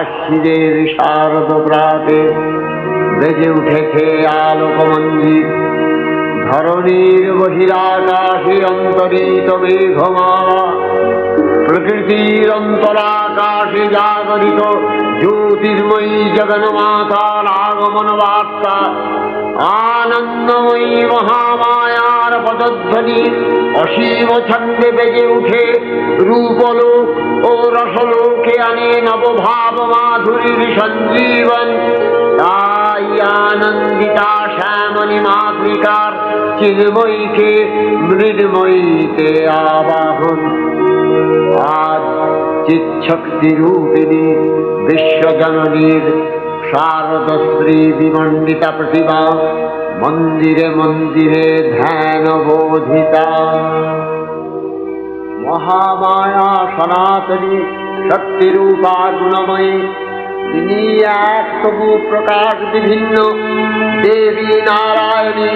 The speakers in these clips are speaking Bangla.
আশ্বিনের শারদ প্রাতে বেজে উঠেছে আলোকমঞ্জির। ধরণীর বহিরাকাশে অন্তরিত মেঘমালা, প্রকৃতির অন্তরাকাশে জাগরিত জ্যোতির্ময়ী জগন্মাতার আগমন বার্তা। আনন্দময়ী মহামায়ার পদধ্বনি অসীম ছন্দে বেজে উঠে রূপলোক ও রসলোকে আনে নবভাব মাধুরীর সঞ্জীবন। তাই আনন্দিতা শ্যামণী মাতৃকার চিন্ময়ীকে মৃন্ময়ীতে আবাহন। আজ চিৎশক্তি রূপিণী বিশ্বজননীর শারদশ্রী বিমণ্ডিতা প্রতিমা মন্দিরে মন্দিরে ধ্যান বোধিতা। মহামায়া সনাতনী শক্তিরূপা গুণময়ী, তিনি এক তবু প্রকাশ বিভিন্ন দেবী নারায়ণী,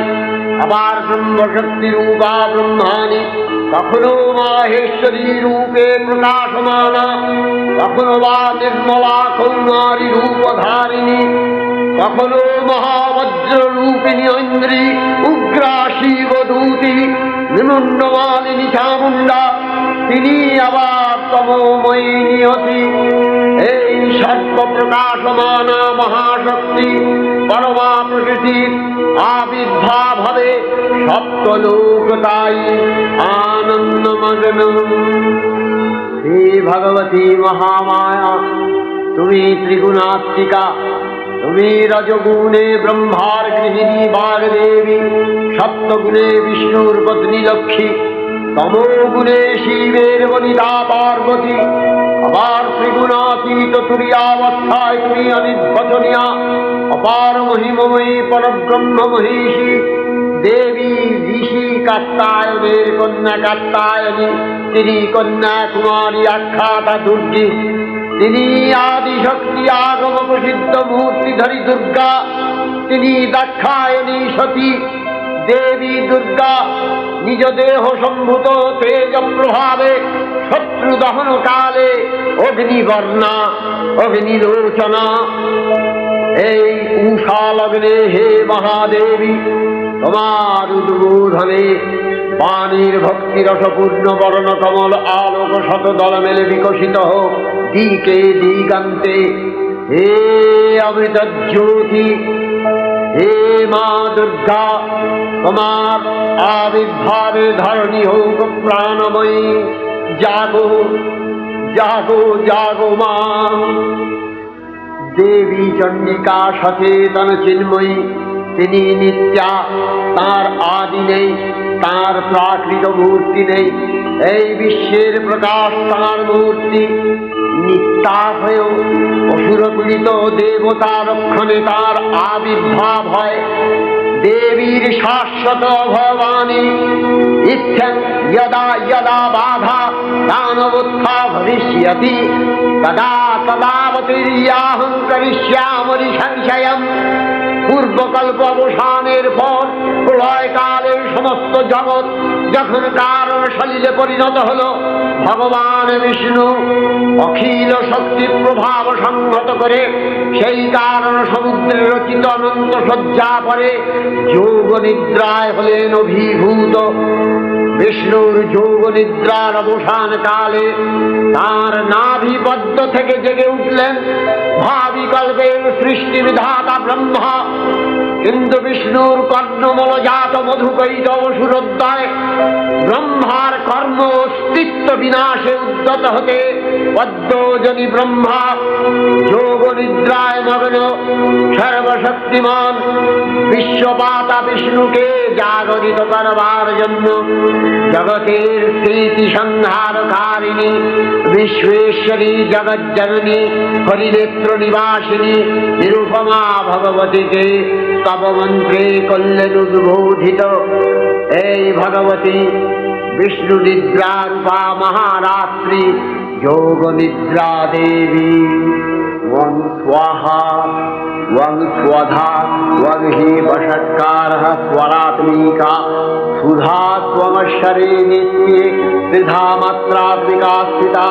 আবার ব্রহ্মশক্তি রূপা ব্রহ্মাণী, কখনো মাহেশ্বরী রূপে প্রকাশমানা, কখনো বা নির্মলা কৌমারী রূপধারিণী, কখনো মহাবজ্র রূপিণী ঐন্দ্রী উগ্রা শিবদূতি নিমুন্ডমালিনী চামুণ্ডা, তিনি আবার তমোময়ী নিয়তি। এই সর্বপ্রকাশমানা মহাশক্তি পরমা প্রকৃতির আবির্ভাব হবে সপ্তলোক তাই আনন্দমগ্ন। হে ভগবতী মহামায়া, তুমি ত্রিগুণাত্মিকা, তুমি রজগুণে ব্রহ্মার গৃহিণী বাগদেবী, সপ্তগুণে বিষ্ণুর পত্নী লক্ষ্মী, তমোগুণে শিবের বনিতা পার্বতী, আবার ত্রিগুণাতীত তুরীয়াবস্থায় তুমি অনির্বচনীয়া অপার মহিমময়ী পরব্রহ্ম মহিষী দেবী ঋষি কাত্যায়নের কন্যা কাত্যায়নী, তিনি কন্যা কুমারী আখ্যাতা দুর্গী, তিনি আদিশক্তি আগম প্রসিদ্ধ মূর্তিধরী দুর্গা, তিনি দাক্ষায়ণী সতী দেবী দুর্গা। নিজ দেহ সম্ভূত তেজ প্রভাবে শত্রু দহন কালে অগ্নিবর্ণা অগ্নিলোচনা। এই উষা লগ্নে হে মহাদেবী, তোমার উদ্বোধনে পানির ভক্তি রসপূর্ণ বর্ণ কমল আলোক শত দল মেলে বিকশিত হোক দিকে দিগান্তে। হে অমৃত জ্যোতি, হে মা দুর্গা, তোমার আবির্ভাবে ধরণী হোক প্রাণময়ী। জাগো জাগো জাগো মা। দেবী চণ্ডিকা সচেতন চিন্ময়ী, তিনি নিত্যা, তার আদি নেই, তার প্রাকৃত মূর্তি নেই। এই বিশ্বের প্রকাশ তার মূর্তি। নিত্যা হয়েও অসুরপীড়িত দেবতা রক্ষণে তার আবির্ভাব হয়। দেবীর শাশ্বত ভবানী ইচ্ছন যদা যদা বাধা দানবোত্থা ভবিষ্যতি তদা তদাবতীর্যাহং করিষ্যামি সংশয়ম। পূর্বকল্প অবসানের পর প্রলয়কালে সমস্ত জগৎ যখন কারণ সলিলে পরিণত হল, ভগবান বিষ্ণু অখিল শক্তি প্রভাব সংহত করে সেই কারণ সমুদ্রে রচিত অনন্ত শয্যা পরে যোগ নিদ্রায় হলেন অভিভূত। বিষ্ণুর যোগ নিদ্রার অবসান কালে তার নাভিপদ্ম থেকে জেগে উঠলেন ভাবি কল্পের সৃষ্টি বিধাতা ব্রহ্মা। কিন্তু বিষ্ণুর কর্ণমলজাত মধুকৈত অসুরোদ্দয় ব্রহ্মার কর্ম অস্তিত্ব বিনাশে উদ্যত হতে পদ্মজনী ব্রহ্মা যোগ নিদ্রায় মগ্ন সর্বশক্তিমান বিশ্বপাতা বিষ্ণুকে জাগরিত করবার জন্য জগতের স্মৃতি সংহারকারিণী বিশ্বেশ্বরী জগজ্জননী হরিনেত্র নিবাসিনী নিরুপমা ভগবতীকে তব মন্ত্রে করলেন উদ্বোধিত। এই ভগবতী বিষ্ণু নিদ্রা রূপা মহারাত্রি যোগ নিদ্রা দেবী। त्वं स्वाहा त्वं स्वधा त्वं हि वषट्कारः स्वरात्मिका सुधा त्वमक्षरे नित्ये त्रिधा मात्रात्मिका स्थिता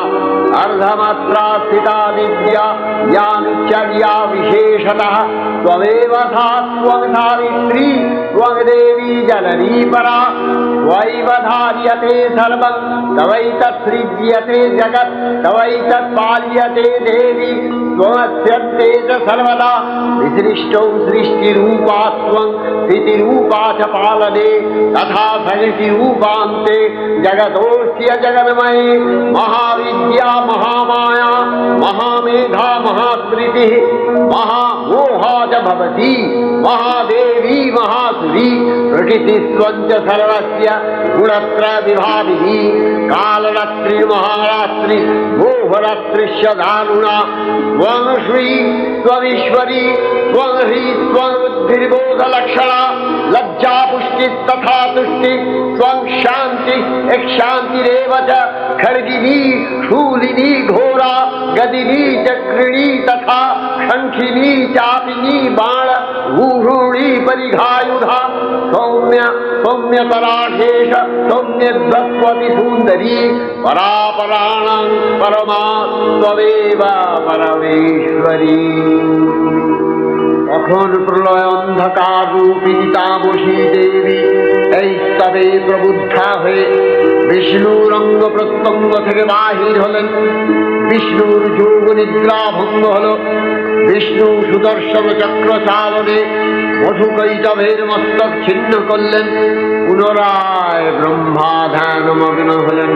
अर्धमात्रा स्थिता विद्या यानुचर्या विशेषतः त्वमेव सा त्वं सावित्री त्वं देवी जननी परा त्वयैव धार्यते सर्वं तवैतत्सृज्यते जगत् तवैतत्पाल्यते देवी त्वमस्यन्ते च सर्वदा विसृष्टौ सृष्टिरूपा त्वं स्थितिरूपा च पालने तथा सृष्टिरूपान्ते जगतोऽस्य जगन्मये महाविद्या महामाया महामेधा महास्मृतिः महामोहा च भवति महादेवी महासुरी प्रकृतिस्त्वं च सर्वस्य गुणत्रयविभाविनी कालरात्रिर्महारात्रि मोहरात्रिश्च दारुणा त्वं श्री त्वमीश्वरी त्वं ह्री त्वं बुद्धिर्बोधलक्षणा लज्जा पुष्टिस्तथा तुष्टि त्वं शान्ति शान्तिरेव च खड्गिनी शूलिनी घोरा गदिनी चक्रिणी तथा शङ्खिनी चापिनी बाण भूषुणी परिघायुधा सौम्य सौम्यतराशेष सौम्यध्वस्वति सुन्दरी परापराणां परमा त्वमेव परमेश्वरी। তখন প্রলয় অন্ধকার রূপিণী তামসী দেবী এই স্তবে প্রবুদ্ধা হয়ে বিষ্ণুর অঙ্গ প্রত্যঙ্গ থেকে বাহির হলেন। বিষ্ণুর যোগ নিদ্রা ভঙ্গ হল। বিষ্ণু সুদর্শন চক্র চালনে মধুকৈটভের মস্তক ছিন্ন করলেন। পুনরায় ব্রহ্মা ধ্যানমগ্ন হলেন।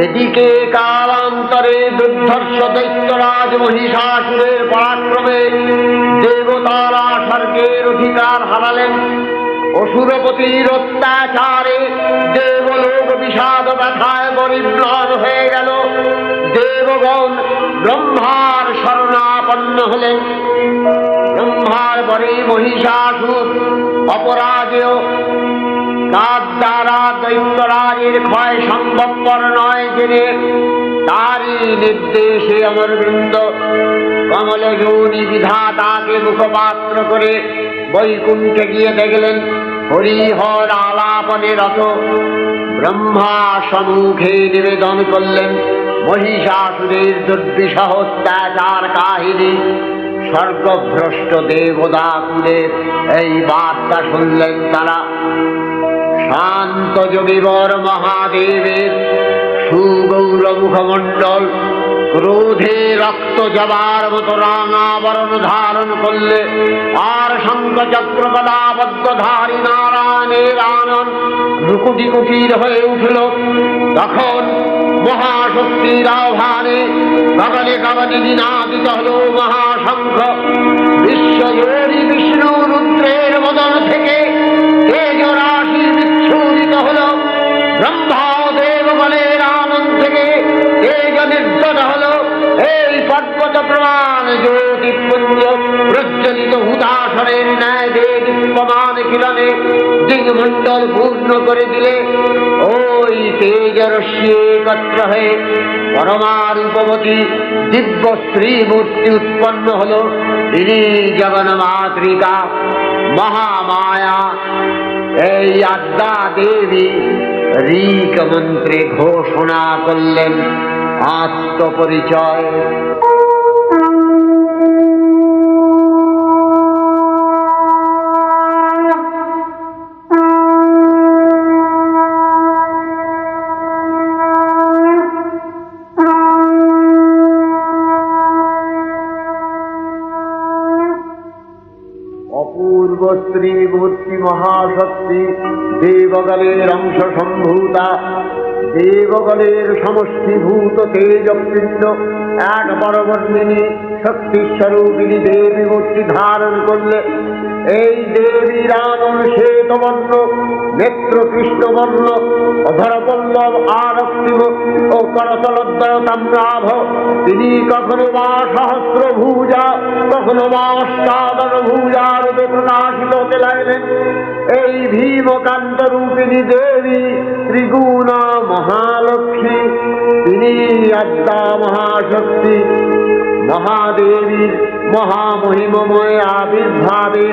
এদিকে কালান্তরে দুর্ধর্ষ দৈত্যরাজ মহিষাসুরের পরাক্রমে দেবতারা স্বর্গের অধিকার হারালেন। অসুরপতির অত্যাচারে দেবলোক বিষাদ ব্যথায় পরিম্লান হয়ে গেল। দেবগণ ব্রহ্মার শরণাপন্ন হলেন। ব্রহ্মার পরে মহিষাসুর অপরাজেয় তার দ্বারা দৈত্যরাজের ক্ষয় সম্ভবপর নয় জেনে তারই নির্দেশে অমরবৃন্দ কমলযোনি বিধাতাকে মুখপাত্র করে বৈকুণ্ঠে গিয়ে দেখলেন হরিহর আলাপনে রত। ব্রহ্মা সম্মুখে নিবেদন করলেন মহিষাসুরের দুর্বিষহ অত্যাচার কাহিনী। স্বর্গভ্রষ্ট দেবদাকুলের এই বার্তা শুনলেন তারা। শান্ত যোগীবর মহাদেবের সুগৌর মুখমণ্ডল ক্রোধে রক্ত জবার মতো রাঙাবরণ ধারণ করলে আর শঙ্খ চক্র গদাবদ্ধধারী নারায়ণের আনন রুকুটি কুটির হয়ে উঠল। তখন মহাশক্তির আহ্বানে গগনে গগনে নিনাদিত হল মহাশঙ্খ। বিশ্বজোড়ী বিষ্ণু রুদ্রের মদন থেকে তেজরাশি বিচ্ছুরিত হল। ব্রহ্মা দেবগণের আনন্দ থেকে তেজ নির্গত হল। এই পর্বত প্রমাণ জ্যোতিপুঞ্জ প্রজ্বলিত হুদাসনের ন্যায় দীপ্যমান কিরণে দিগমণ্ডল পূর্ণ করে দিলে ওই তেজরশ্মি একত্র হয়ে পরমারূপবতী দিব্য স্ত্রী মূর্তি উৎপন্ন হল। তিনি জগন্মাতৃকা মহামায়া। এই আদ্যা দেবী ঋক মন্ত্রে ঘোষণা করলেন আত্মপরিচয়। অপূর্ব স্ত্রী মূর্তি মহাশক্তি দেবগণের অংশ সম্ভূতা। দেবগণের সমষ্টিভূত তেজপিণ্ড এক বরবর্ণিনী শক্তিস্বরূপিণী দেবী মূর্তি ধারণ করলে এই দেবীর আনন শ্বেতবর্ণ, নেত্র কৃষ্ণবর্ণ, অধরপল্লব আরক্তিম ও করতলোদ্দয় তাম্রাভ। তিনি কখনো বা সহস্রভুজা, কখনো বা অষ্টাদশ ভুজা রূপে প্রকাশিত হতে লাগলেন। এই ভীমকান্ত রূপিণী দেবী ত্রিগুণা মহালক্ষ্মী। তিনি আদ্যা মহাশক্তি মহাদেবীর মহামহিমময় আবির্ভাবে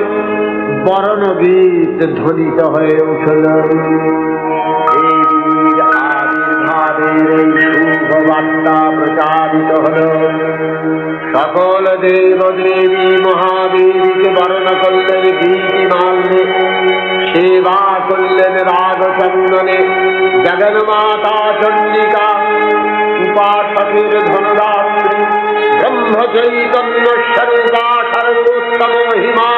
বরণগীত ধ্বনিত হয়ে উঠল। দেবীর আবির্ভাবের এই শুভ বার্তা প্রচারিত হল। সকল দেব দেবী মহাদেবীকে বরণ করলেন গীতিমাল্যে, সেবা করলেন রাগচন্দনে। জগন্মাতা চণ্ডিকা, উপাসকের ধনদাত্রী, ব্রহ্মচৈতন্য স্বরূপা সর্বোত্তম মহিমা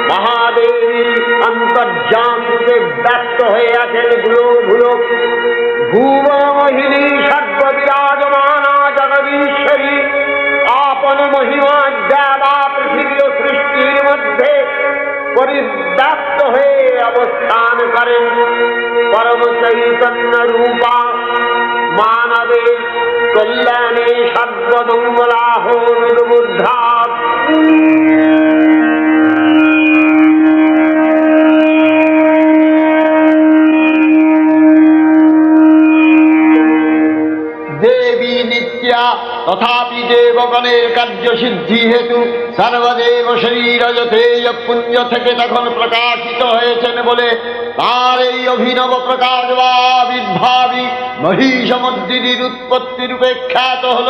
মহাদেবী অন্তর্যামিতে ব্যক্ত হয়ে আছেন ভুলো ভুবমোহিনী সর্ববিরাজমানা জগদীশ্বরী আপন মহিমা দেবা পৃথিবী ও সৃষ্টির মধ্যে পরিব্যাপ্ত হয়ে অবস্থান করেন। পরম চৈতন্য রূপা মানবের কল্যাণে সর্বমঙ্গলাহ নির্বুদ্ধা। দেবী নিত্যা, তথাপি দেবগণের কার্যসিদ্ধি হেতু সর্বদেব শরীরজতেয় পুঞ্জ থেকে তখন প্রকাশিত হয়েছেন বলে তার এই অভিনব প্রকাশ বা আবির্ভাবী মহিষমর্দিনীর উৎপত্তি রূপে খ্যাত হল।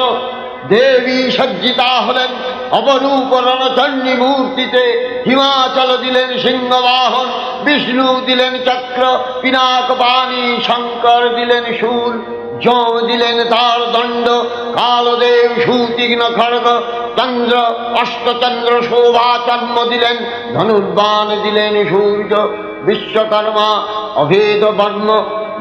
দেবী সজ্জিতা হলেন অপরূপ রণচণ্ডী মূর্তিতে। হিমাচল দিলেন সিংহবাহন, বিষ্ণু দিলেন চক্র, পিনাক পানি, শঙ্কর দিলেন শূল, যম দিলেন তার দণ্ড, কালদেব সুতীক্ষ্ণ খড়গ, চন্দ্র অষ্টচন্দ্র শোভা চর্ম দিলেন, ধনুর্বাণ দিলেন সূর্য, বিশ্বকর্মা অভেদ বর্ণ,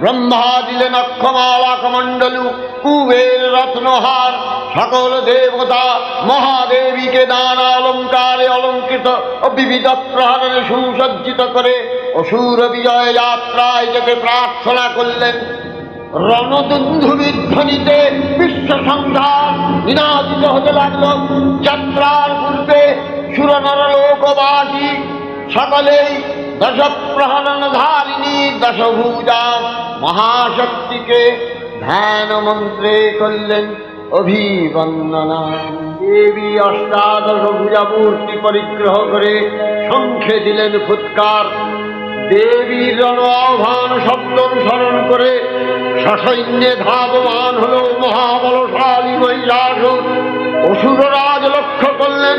ব্রহ্মা দিলেন অক্ষমালা কমণ্ডলু, কুবের রত্নহার। সকল দেবতা মহাদেবীকে নানা অলঙ্কারে অলঙ্কৃত ও বিবিধ প্রহরণে সুসজ্জিত করে অসুর বিজয় যাত্রায় যেতে প্রার্থনা করলেন। রণদুন্ধুবির ধ্বনিতে বিশ্ব সংসার নিনাদিত হতে লাগল। যাত্রার পূর্বে সুরনরলোকবাসী সকলেই দশ প্রহরণধারিণী দশভুজা মহাশক্তিকে ধ্যান মন্ত্রে করলেন অভিবন্দনা। দেবী অষ্টাদশ ভুজা মূর্তি পরিগ্রহ করে শঙ্খে দিলেন ফুৎকার। দেবীর রণ আহ্বান শব্দ অনুসরণ করে সসৈন্যে ধাবমান হল মহাবলশালী মহিষাসুর। অসুররাজ লক্ষ্য করলেন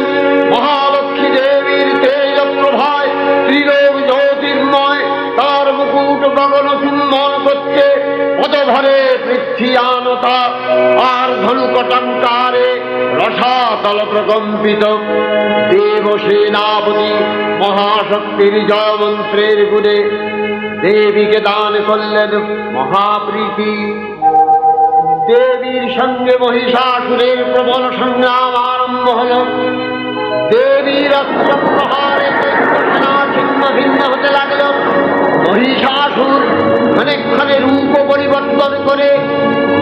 মহালক্ষ্মী দেবীর তেজ প্রভায় ত্রিলোক জ্যোতির্ময়, তার মুকুট গগন চুম্বন করছে, পদভরে পৃথ্বীয়ানতা আর ধনুকটঙ্কারে রসাতল প্রকম্পিত। দেবসেনাপতি মহাশক্তির জয় মন্ত্রের গুণে দেবীকে দান করলেন মহাপ্রীতি। দেবীর সঙ্গে মহিষাসুরের প্রবল সংগ্রাম আরম্ভ হল। দেবীর অস্ত্র প্রহারে সেনা ছিন্ন ভিন্ন হতে লাগল। মহিষাসুর অনেকক্ষণে রূপ পরিবর্তন করে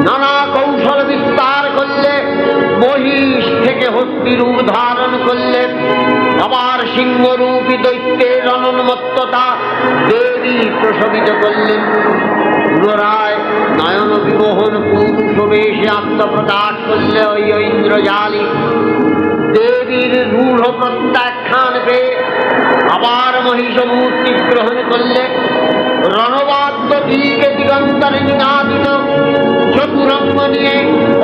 নানা কৌশল বিস্তার করলে মহিষ থেকে হস্তি রূপ ধারণ করলে। আবার সিংহরূপী দৈত্যের অনন্মত্ততা দেবী প্রশমিত করলেন। পুনরায় নয়ন বিমোহন পুরুষ বেশে আত্মপ্রকাশ করলে ওই ইন্দ্রজালী। দেবীর রূঢ় প্রত্যাখ্যান পেয়ে আবার মহিষ মূর্তি গ্রহণ করলে। রণবাদ্য দিকে দিগন্তরে নিনাদিত চতুরঙ্গ নিয়ে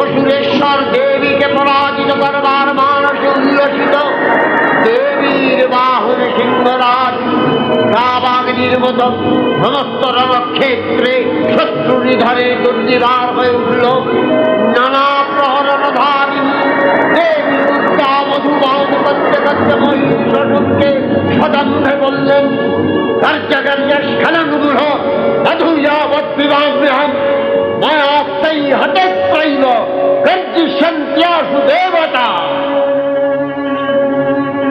অসুরেশ্বর দেবীকে পরাজিত করবার মানসে উল্লসিত। দেবীর বাহন সিংহরাজ কাবাগ্নির মতো সমস্ত রণক্ষেত্রে শত্রু নিধনে দুর্নিবার হয়ে উঠল। নানা প্রহরণধারিণী দেবী দুর্গা মধুবান করতে করতে মহিষকে সদম্ভে বললেন, কার্যকার্য স্খলনগুহ মধুযাবৎবিবাগ্রহম মায়াস্তাই হঠেত্রৈব গর্জিষ্যন্ত্যাসু দেবতা।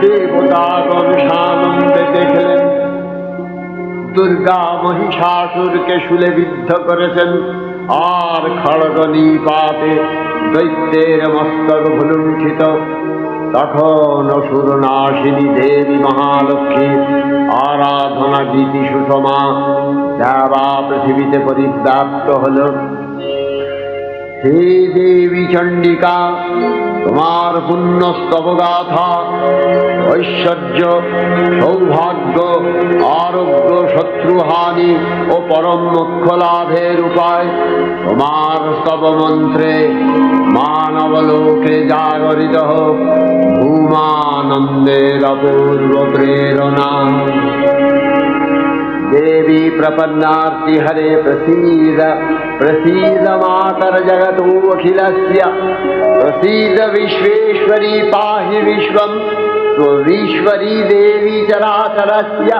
দেবতাগণ সানন্দে দেখলেন দুর্গা মহিষাসুরকে শূলে বিদ্ধ করেছেন, আর খড়গ নিপাতে দৈত্যের মস্তক ভুলুণ্ঠিত। তখন অসুরনাশিনী দেবী মহালক্ষ্মীর আরাধনা গীতি সুষমা দেবা পৃথিবীতে পরিব্যাপ্ত হল। हे देवी चंडिका, তোমার পুণ্য স্তব গাথা, ঐশ্বর্য, সৌভাগ্য, আরোগ্য, শত্রুহানি ও পরম মোক্ষ লাভের উপায় তোমার স্তব মন্ত্রে মানবলোকে জাগরিত হোক ভূমানন্দের অপূর্ব প্রেরণা। देवी प्रपन्नार्ति हरे प्रसीद प्रसीद मातर जगतोऽखिलस्य प्रसीद विश्वेश्वरी पाहि विश्वं स्ववीश्वरी देवी चराचरस्य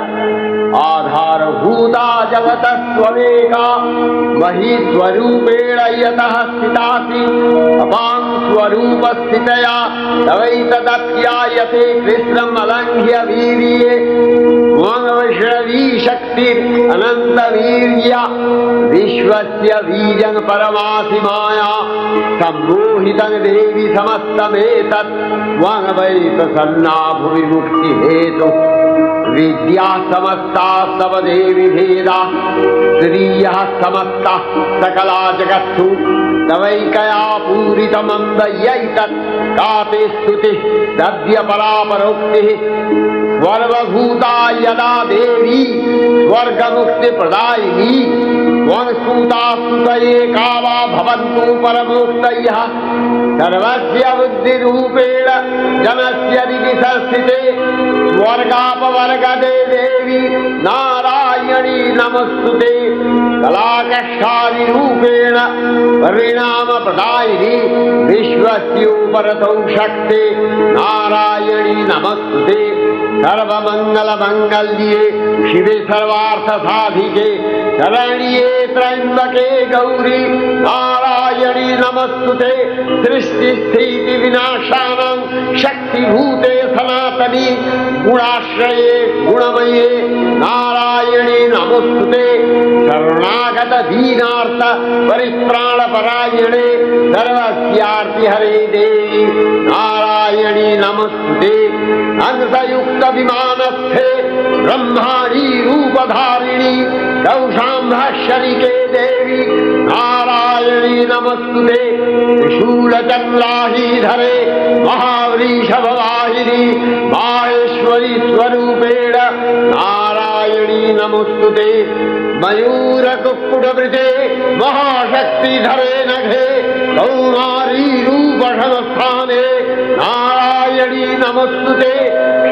आधारभूता जगतस्त्वमेका महीस्वरूपेण यतः स्थितासि अपां स्वरूपस्थितया तवैतदप्यायते कृष्णम् अलङ्घ्य वीर्ये वैष्णवी शक्तिर् अनंत वीर्य विश्वस्य बीजं परमासि माया सम्मोहितं देवी समस्तमेतत् त्वं वै प्रसन्ना भुवि मुक्ति हेतु विद्या समस्ता तव देवी भेदा स्त्रियः समस्ता सकला जगत्सु तवैकया पूरितमन्दयैतत् का ते स्तुतिः सद्य परापरोक्तिः सर्वभूता यदा देवी स्वर्गमुक्ति प्रदायिनी त्वं स्तुता स्तुतये का वा भवन्तु परमोक्तयः सर्वस्य बुद्धिरूपेण जनस्य दिवि संस्थिते स्वर्गापवर्गदे देवी नारायणी नमस्तुते कलाकष्ठादिरूपेण परिणामप्रदायिनी विश्वस्योपरतौ शक्ते नारायणी नमस्तुते सर्वमङ्गलमङ्गल्ये शिवे सर्वार्थसाधिके शरण्ये त्र्यम्बके गौरी नारायणी नमस्तुते सृष्टिस्थितिविनाशानां शक्तिभूते सनातनी गुणाश्रये गुणमये नारायणी नमस्तुते शरणागत दीनार्थ परित्राणपरायणे सर्वस्यार्तिहरे देवी नारायणी नमस्तुते अंशयुक्त विमानस्थे ब्रह्माणी रूपधारिणी कौशाम्भशनिके देवी नारायणी नमस्तुते त्रिशूलचन्द्राहीधरे महावृषभवाहिनी माहेश्वरी स्वरूपेण नारायणी नमस्तुते मयूरकुक्कुटवृते महाशक्तिधरे नघे कौमारी रूपसंस्थाने नारायणी नमस्तुते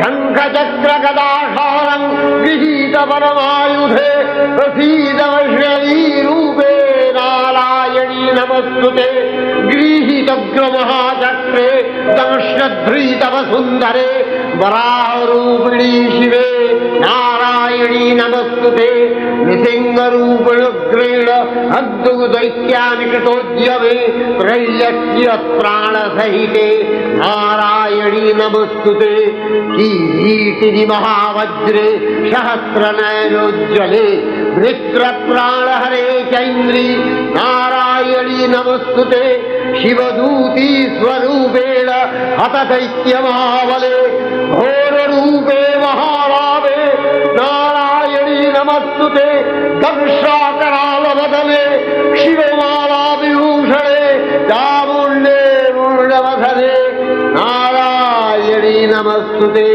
शङ्खचक्रगदाधारं गृहीत परमायुधे प्रसीद वैष्णवी रूपे नारायणी नमस्तुते गृहीतग्रमहाचक्रे दंश्यध्रीतवसुन्दरे वराहरूपिणी शिवे नारायणी नमस्तुते नृसिंहरूपिणुग्रेण अद्भुतदैत्यानि कृतोद्यमे त्रैलक्ष्य प्राणसहिते नारायणी नमस्तुते किरीटिनि महावज्रे सहस्रनयनोज्ज्वले वृत्रप्राणहरे चैन्द्री नारायणी नमस्तुते शिवदूती स्वरूपेण हतदैत्यमहाबले घोररूपे महारावे नारायणी नमस्तुते दंशाकरालवदने शिवमालाविभूषणे चामुण्डे मुण्डवधने नारायणी नमस्तुते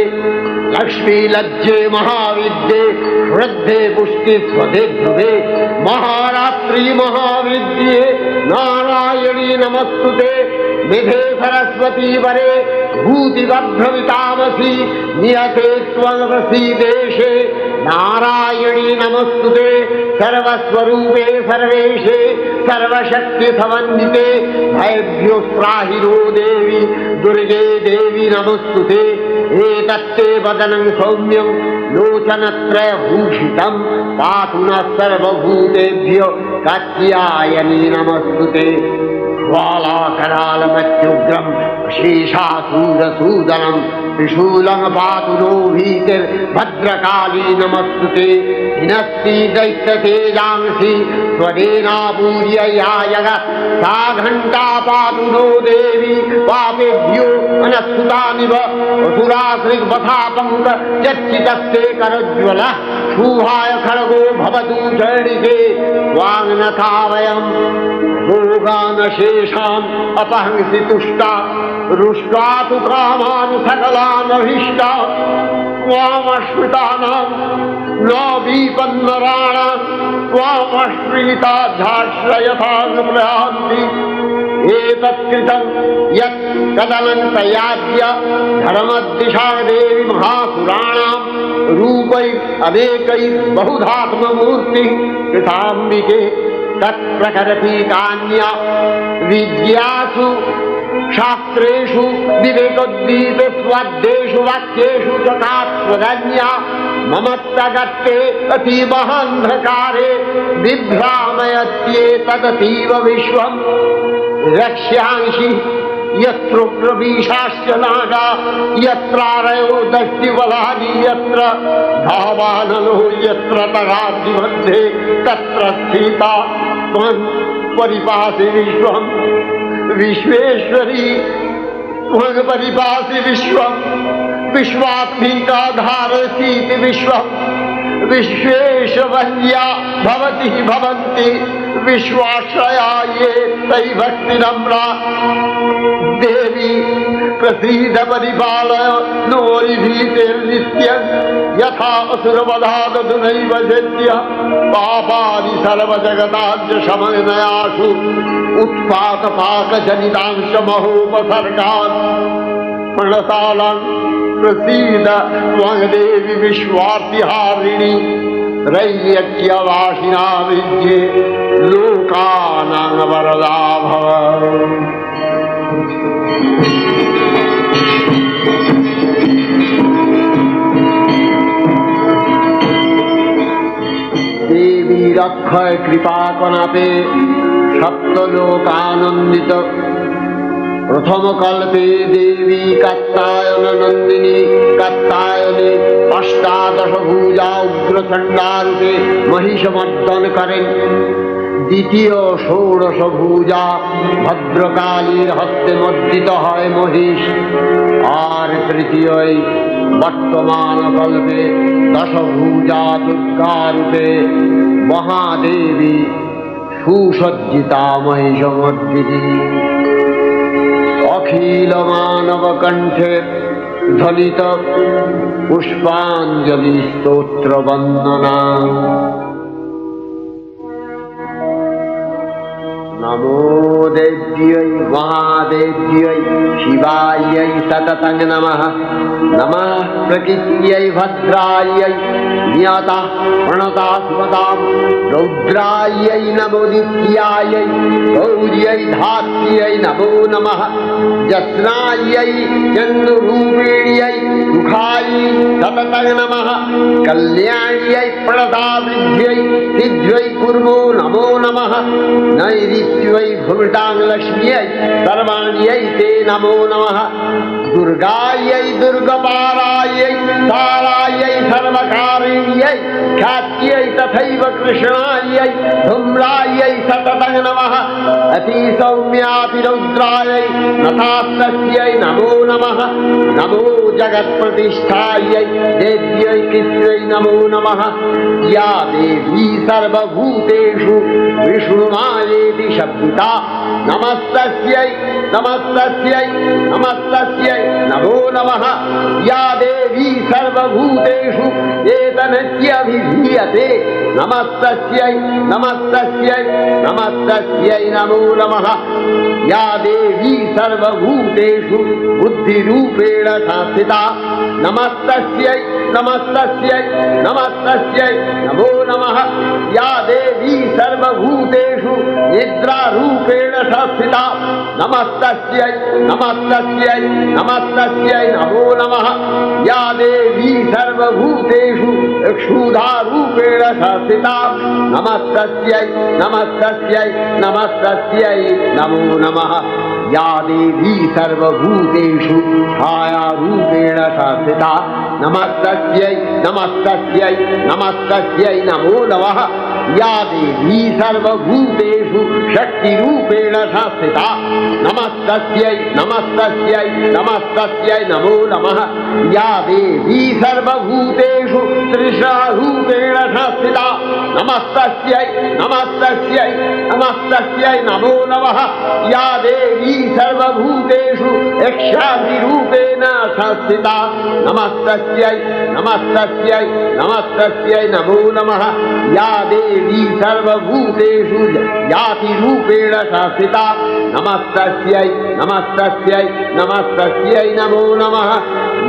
लक्ष्मी लज्जे महाविद्ये श्रद्धे पुष्टि स्वधे ध्रुवे महारात्रि महाविद्ये नारायणी नमस्तुते निधे सरस्वती वरे भूतिवभ्रमितामसि नियते त्वं प्रसीदेशे नारायणी नमस्तुते सर्वस्वरूपे सर्वेशे सर्वशक्तिसमन्विते भयभ्यो त्राहि नो देवी दुर्गे देवी नमस्तुते एतत्ते वदनं सौम्यं लोचनत्रयभूषितं पातु नः सर्वभूतेभ्यो कात्यायनी नमस्तुते ज्वालाकरालमत्युग्रं शेषासूरसूदनं त्रिशूलं पातु नो भीतिर्भद्रकाली नमस्तुते हिनस्ति दैत्यतेजांसि स्वदेनापूर्य या जगत् सा घण्टा पातु नो देवी पापेभ्यो अनस्तुतानिव असुरासृग्वथापङ्क चर्चितस्ते करज्वलः शूभाय खड्गो भवतु चण्डिके वाङ्नथा वयम् योगानशेषान् अपहंसि तुष्टा रुष्ट्वा तु कामान् सकलानभीष्टान् त्वामश्रितानां न विपन्नराणां त्वामश्रिताध्याश्रयथानुप्रयान्ति एतत्कृतं यत् कदनन्तयाद्य धर्मद्दिशा देवी महासुराणां रूपैरनेकैः बहुधात्ममूर्तिः कृताम्बिके तत्प्रकरति कान्या विद्यासु शास्त्रेषु विवेकोद्दीप स्वाद्येषु वाक्येषु च तात्त्वगन्या ममत्तगत्ते अतीवहान्धकारे बिभ्रामयत्येतदतीव विश्वम् रक्ष्यांसि यत्र प्रविशाश्च नागा यत्रारयो दष्टिबलानि यत्र धावानलो यत्र तगाब्धिमध्ये तत्र स्थिता त्वं परिपासि विश्वम् विश्वेश्वरी त्वं परिपासि विश्वम् विश्वात्मिका धारसीति विश्वम् विश्वेशवन्या भवति भवन्ति विश्वाश्रया ये तयि भक्तिनम्रा देवी प्रसीद परिपालय नोरिभीतिर्नित्यं यथा असुरवधादधुनैव सेद्य पापानि सर्वजगताञ्च शमनयासु उत्पातपाकजनितांश महोपसर्गान् प्रणतालां प्रसीद त्वं देवी विश्वार्तिहारिणी रय्यत्यवासिना विद्ये लोकानां वरदा भव। देवी रक्षय कृपा कनापे सप्तलोकानंदित प्रथम कल्पे देवी कात्यायन नंदिनी कात्यायने अष्टादश भुजा उग्रचंडारूपे महिषमर्दन करें द्वितीय षोडश भुजा भद्रकालीर हस्ते मर्दित है महिष और तृतीय वर्तमान कल्पे दश भुजा दुर्गा रूपे महादेवी सुसज्जिता महिषमर्दिनी अखिल मानव कंठे ध्वनित पुष्पांजलि स्तोत्र वंदना। नमो देव्यै महादेव्यै शिवायै सततं नमः। नमः प्रकृत्यै भद्रायै नियता प्रणता स्मतां रौद्रायै नमो नित्यायै गौर्यै धात्र्यै नमो नमः। जस्नायै चन्द्ररूपिण्यै सुखायै सततं नमः। कल्याण्यै प्रणतावृद्ध्यै सिद्ध्यै कुर्मो नमो नमः। नैऋत्यै भूमितां लक्ष्म्यै सर्वाण्यै ते नमो नमः। दुर्गायै दुर्गपारायै तारायै सर्वकारिण्यै ख्यात्यै तथैव कृष्णायै धूम्रायै सततं नमः। अतिसौम्यातिरौद्रायै नतास्तस्यै नमो नमः। नमो जगत्प्रतिष्ठायै देव्यै कृत्यै नमो नमः। या देवी सर्वभूतेषु विष्णुमायेति शब्दिता नमस्तस्यै नमस्तस्यै नमस्तस्यै नमो नमः। या देवी सर्वभूतेषु एतनित्यभिधीयते नमस्तस्यै नमस्तस्यै नमस्तस्यै नमो नमः। या देवी सर्वभूतेषु बुद्धिरूपेण संस्थिता नमस्तस्यै नमस्तस्यै नमस्तस्यै नमो नमः। या देवी सर्वभूतेषु निद्रारूपेण संस्थिता नमस्तस्यै नमस्तस्यै नमस्तस्यै नमो नमः। या देवी सर्वभूतेषु क्षुधारूपेण संस्थिता नमस्तस्यै नमस्तस्यै नमस्तस्यै नमो नमः। या देवी सर्वभूतेषु छायारूपेण संस्थिता नमस्तस्यै नमस्तस्यै नमस्तस्यै नमो नमः। या देवी सर्वभूतेषु शक्तिरूपेण संस्थिता नमस्तस्यै नमस्तस्यै नमस्तस्यै नमो नमः। या देवी सर्वभूतेषु भूतेषु त्रिशूपेण संस्थिता नमस्तस्यै नमस्तस्यै नमस्तस्यै नमो नमः या देवी सर्वभूतेषु यक्षादिरूपेण संस्थिता नमस्तस्यै नमस्तस्यै नमस्तस्यै नमो नमः या देवी सर्वभूतेषु यातिरूपेण संस्थिता नमस्तस्यै नमस्तस्यै नमस्तस्यै नमो नमः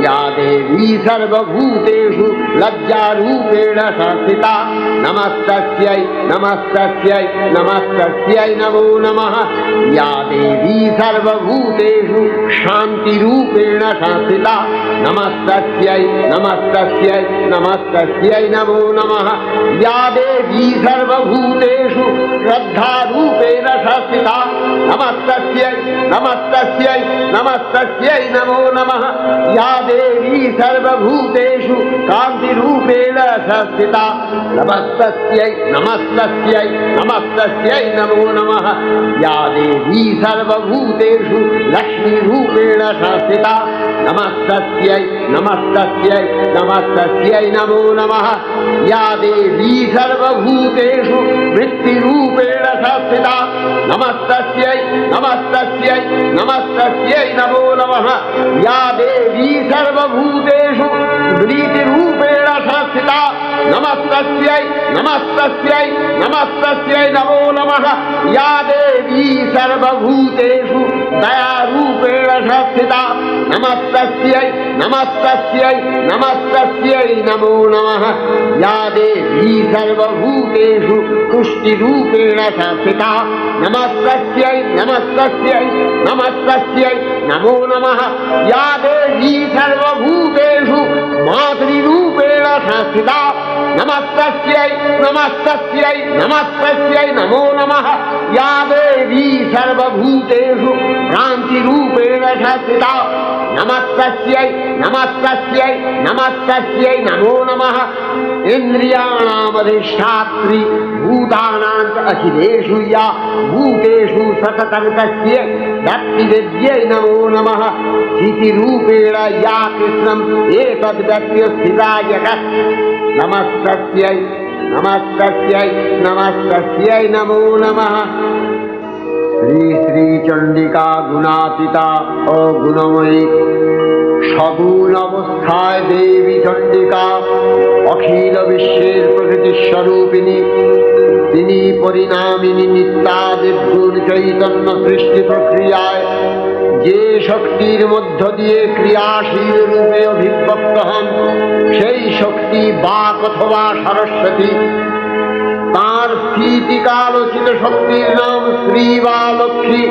या देवी सर्वभूतेषु लज्जारूपेण संस्थिता नमस्तस्यै नमस्तस्यै नमस्तस्यै नमो नमः या देवी सर्वभूतेषु शान्तिरूपेण संस्थिता नमस्तस्यै नमस्तस्यै नमस्तस्यै नमो नमः या देवी सर्वभूतेषु श्रद्धारूपेण संस्थिता नमस्तस्यै नमस्तस्यै नमस्तस्यै नमो नमः या देवी सर्वभूतेषु कान्तिरूपेण संस्थिता नमस्तस्यै नमस्तस्यै नमस्तस्यै नमो नमः या देवी सर्वभूतेषु लक्ष्मीरूपेण संस्थिता नमस्तस्यै नमस्तस्यै नमस्तस्यै नमो नमः या देवी सर्वभूतेषु वृत्तिरूपेण संस्थिता नमस्तस्यै नमस्तस्यै नमस्तस्यै नमो नमः या देवी सर्वभूतेषु प्रीतिरूपेण संस्थिता नमस्तस्यै नमस्तस्यै नमस्तस्यै नमो नमः या देवी सर्वभूतेषु दयारूपेण संस्थिता नमस्तस्यै नमस्तस्यै नमस्तस्यै नमो नमः या देवी सर्वभूतेषु तुष्टिरूपेण संस्थिता नमस्तस्यै नमस्तस्यै नमस्तस्यै नमो नमः या देवी सर्वभूतेषु मातृरूपेण संस्थिता नमस्तस्यै नमस्तस्यै नमस्तस्यै नमो नमः या देवी सर्वभूतेषु भ्रान्तिरूपेण संस्थिता नमस्तस्यै नमस्तस्यै नमस्तस्यै नमो नमः इन्द्रियाणामधिष्ठात्री भूतानां च अखिलेषु या भूतेषु सततं तस्यै भक्तिविद्यै नमो नमः चितिरूपेण या कृष्णम् एतद्व्यक्त्य स्थिता जगत् नमस्तस्यै नमस्तस्यै नमस्तस्यै नमो नमः श्री श्री चंडिका गुणातीता अगुणमयी सगुण अवस्थाय देवी चंडिका अखिल विश्वेर प्रकृति स्वरूपिणी তিনি পরিণামিনী নিত্যা নির্গুণ চৈতন্য সৃষ্টি প্রক্রিয়ায় যে শক্তির মধ্য দিয়ে ক্রিয়াশীল রূপে অভিব্যক্ত হন সেই শক্তি বাক অথবা সরস্বতী। তার স্থিতিকালোচিত শক্তির নাম শ্রী বা লক্ষ্মী।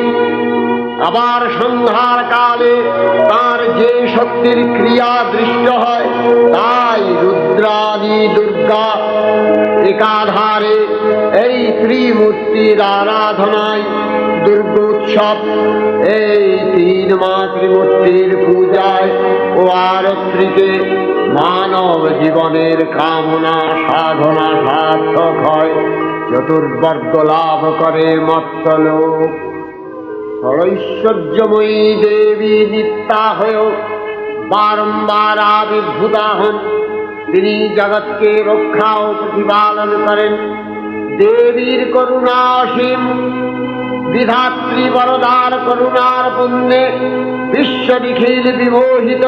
আবার সন্ধ্যার কালে তার যে শক্তির ক্রিয়া দৃষ্ট হয় তাই রুদ্রাণী দুর্গা। একাধারে এই ত্রিমূর্তির আরাধনায় দুর্গোৎসব। এই তিন মাতৃমূর্তির পূজায় ও আরতিতে মানব জীবনের কামনা সাধনা সার্থক হয়, চতুর্বর্গ লাভ করে মর্ত্যলোক। ঐশ্বর্যময়ী দেবী নিত্যা হয়েও বারম্বার আবির্ভূতা হন। তিনি জগৎকে রক্ষা ও প্রতিপালন করেন। দেবীর করুণা অসীম। বিধাত্রী বরদার করুণার পুণ্যে বিশ্ব নিখিল বিমোহিত।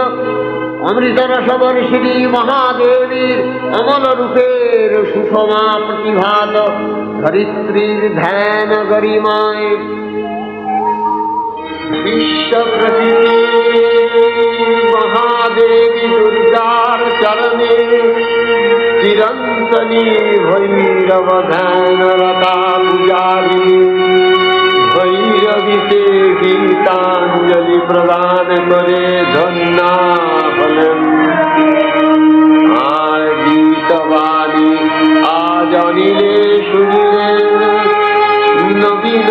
অমৃতরসবর্ষিণী মহাদেবীর অমল রূপের সুষমা প্রতিভাত ধরিত্রীর ধ্যান গরিমায় বিশ্বপ্রতি মহাদেবী দুর্গার চরণে চিরন্তনী ভৈরব ধ্যানরতা পূজারী ভৈরবীকে গীতাঞ্জলি প্রদান করে ধন্যা হলেন। আর গীতবাণী আজ অনিলে শুনিলেন নবীন